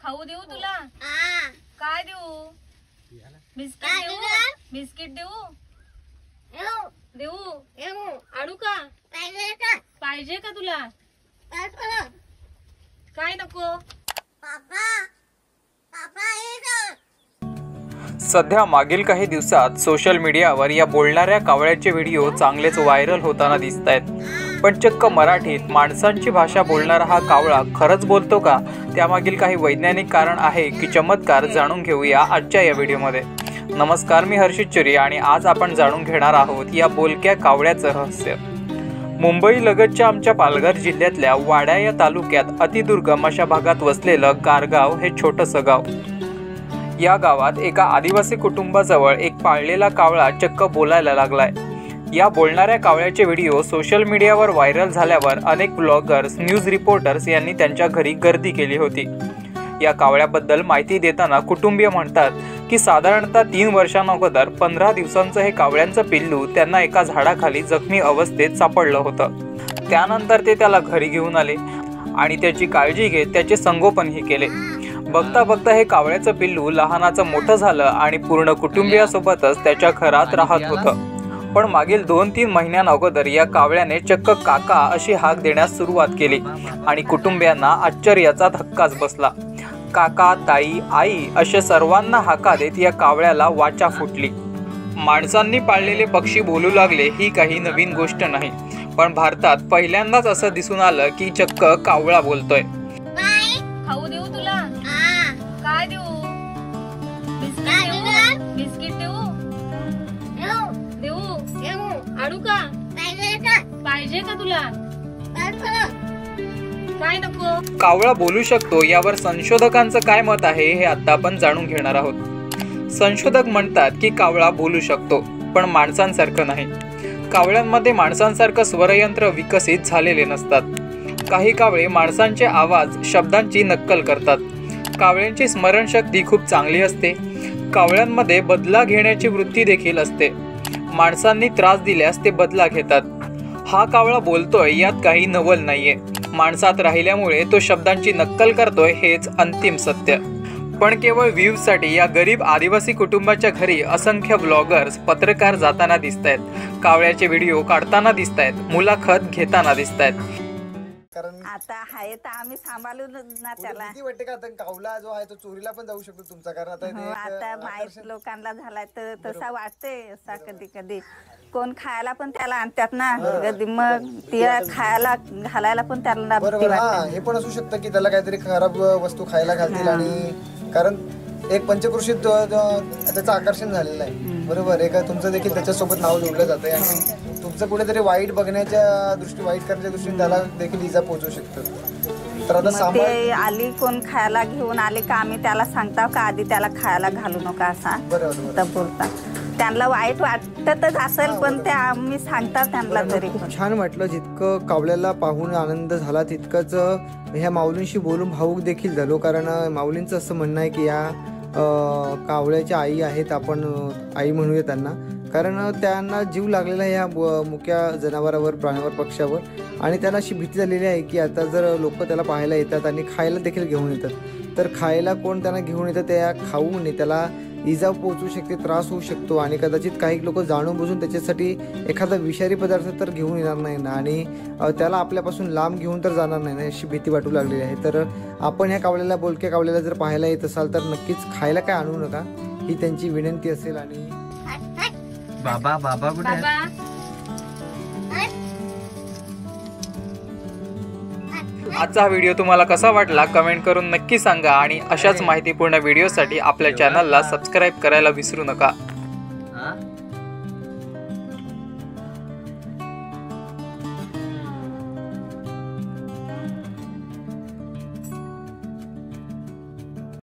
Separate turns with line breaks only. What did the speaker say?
खाऊ देऊ तुला? काय देऊ? बिस्किट देऊ? बिस्किट देऊ? देऊ? आणू का? पाहिजे का तुला? काय नको?
सध्या मागील काही दिवसात सोशल मीडियावर या बोलणाऱ्या कावळ्याचे व्हिडिओ चांगलेच व्हायरल होताना दिसत आहेत। पण चक्क मराठीत माणसांची भाषा बोलणारा हा कावळा खरंच बोलतो का? त्यामागील काही वैज्ञानिक कारण आहे की चमत्कार जाणून घेऊया आजच्या या व्हिडिओमध्ये। नमस्कार, मी हर्षित चुरी आणि आज आपण जाणून घेणार आहोत या बोलक्या कावळ्याचं रहस्य। मुंबई लगतच्या आमच्या पालघर जिल्ह्यातल्या वाडा या तालुक्यात अतिदुर्गम अशा भागात वसलेलं गारगाव हे छोटंसं गाव। या गावात एका आदिवासी कुटुंबाजवळ एक पाळलेला कावळा चक्क बोलायला लागलाय। या बोलणाऱ्या कावळ्याचे व्हिडिओ सोशल मीडियावर व्हायरल झाल्यावर अनेक ब्लॉगर्स, न्यूज रिपोर्टर्स यांनी त्यांच्या घरी गर्दी केली होती। या कावळ्याबद्दल माहिती देताना कुटुंबीय म्हणतात की साधारणतः 3 वर्षांअगोदर 15 दिवसांचं हे कावळ्यांचं पिल्लू त्यांना एका झाडाखाली जखमी अवस्थेत सापडलं होतं। त्यानंतर ते त्याला घरी घेऊन आले आणि त्याची काळजी घेत त्याचे संगोपनही केले। बघता बघता हे कावळ्याचं पिल्लू लहानाचं मोठं झालं आणि पूर्ण कुटुंबियासोबतच त्याच्या घरात राहत होतं। पण मागील 2-3 महिन्यांअगोदर या कावळ्याने चक्क काका अशी हाक देण्यास सुरुवात केली आणि कुटुंबियांना आश्चर्याचा धक्काच बसला। काका, ताई, आई अशा सर्वांना हाका देत या कावळ्याला वाचा फुटली। माणसांनी पाळलेले पक्षी बोलू लागले ही काही नवीन गोष्ट नाही, पण भारतात पहिल्यांदाच असं दिसून आलं की चक्क कावळा बोलतोय।
खाऊ देऊ तुला? काय देऊ? बिस्किट देऊ? बिस्किट देऊ? देऊ? आणू का? पाहिजे का तुला? काय नको?
कावळा बोलू शकतो यावर संशोधकांचं काय मत आहे हे आता आपण जाणून घेणार आहोत। संशोधक म्हणतात की कावळा बोलू शकतो, पण माणसांसारखं नाही। कावळ्यांमध्ये माणसांसारखं स्वरयंत्र विकसित झालेले नसतात। काही कावळे माणसांचे आवाज, शब्दांची नक्कल करतात। कावळ्यांची स्मरणशक्ती खूप चांगली असते। कावळ्यांमध्ये बदला घेण्याची वृत्ती देखील असते। माणसांनी त्रास दिल्यास ते बदला घेतात। हा कावळा बोलतोय यात काही नवल नाहीये। माणसात राहिल्यामुळे तो शब्दांची नक्कल करतोय हेच अंतिम सत्य। पण केवळ व्ह्यूजसाठी या गरीब आदिवासी कुटुंबाच्या घरी असंख्य ब्लॉगर्स, पत्रकार जाताना दिसतायत, कावळ्याचे व्हिडिओ काढताना दिसतायत, मुलाखत घेताना दिसतायत।
कारण आता आहे तर आम्ही सांभाळू ना त्याला।
किती वाटते का आता कावळा जो आहे तो चोरीला पण जाऊ शकतो तुमचा, कारण
आता माहीत लोकांना झालाय तर तसा वाटते असा कधी कधी। कोण खायला पण त्याला आणतात ना कधी, मग तिला खायला घालायला पण त्याला
बरोबर। हे पण असू शकतं की त्याला काहीतरी खराब वस्तू खायला घालतील आणि कारण एक पंचक्रोशीत त्याचं आकर्षण झालेलं आहे, बरोबर। एक तुमचं देखील त्याच्यासोबत नाव जोडलं जातंय आणि तुमचं कुठेतरी वाईट बघण्याच्या वाईट करण्याच्या दृष्टीने त्याला देखील इजा पोहोचू शकतं। तर आता
आली कोण खायला घेऊन आले का आम्ही त्याला सांगता का आधी त्याला खायला घालू नका असा, बरोबर बोलता। त्यांना वाईट वाटतच असेल पण ते आम्ही सांगतात त्यांना। तरी
छान वाटलं, जितकं कावळ्याला पाहून आनंद झाला तितकंच ह्या माऊलींशी बोलून भावूक देखील झालो। कारण माऊलींचं असं म्हणणं आहे की या कावळ्याच्या आई आहेत, आपण आई म्हणूया त्यांना, कारण त्यांना जीव लागलेला आहे या मुक्या जनावरावर, प्राण्यावर, पक्ष्यावर, आणि त्यांना अशी भीती झालेली आहे की आता जर लोक त्याला पाहायला येतात आणि खायला देखील घेऊन येतात तर खायला कोण त्यांना घेऊन येतं त्या खाऊन त्याला इजा पोहोचू शकते, त्रास होऊ शकतो आणि कदाचित काही लोक जाणून बुजून त्याच्यासाठी एखादा विषारी पदार्थ तर घेऊन येणार नाही ना आणि त्याला आपल्यापासून लांब घेऊन तर जाणार नाही ना, अशी भीती वाटू लागलेली आहे। तर आपण ह्या कावळ्याला, बोलक्या कावळ्याला जर पाहायला येत असाल तर नक्कीच खायला काय आणू नका ही त्यांची विनंती असेल। आणि
बाबा बाबा कुठे आहे?
आजचा हा व्हिडिओ तुम्हाला कसा वाटला कमेंट करून नक्की सांगा आणि अशाच माहितीपूर्ण व्हिडिओसाठी आपल्या चॅनलला सबस्क्राईब करायला विसरू नका।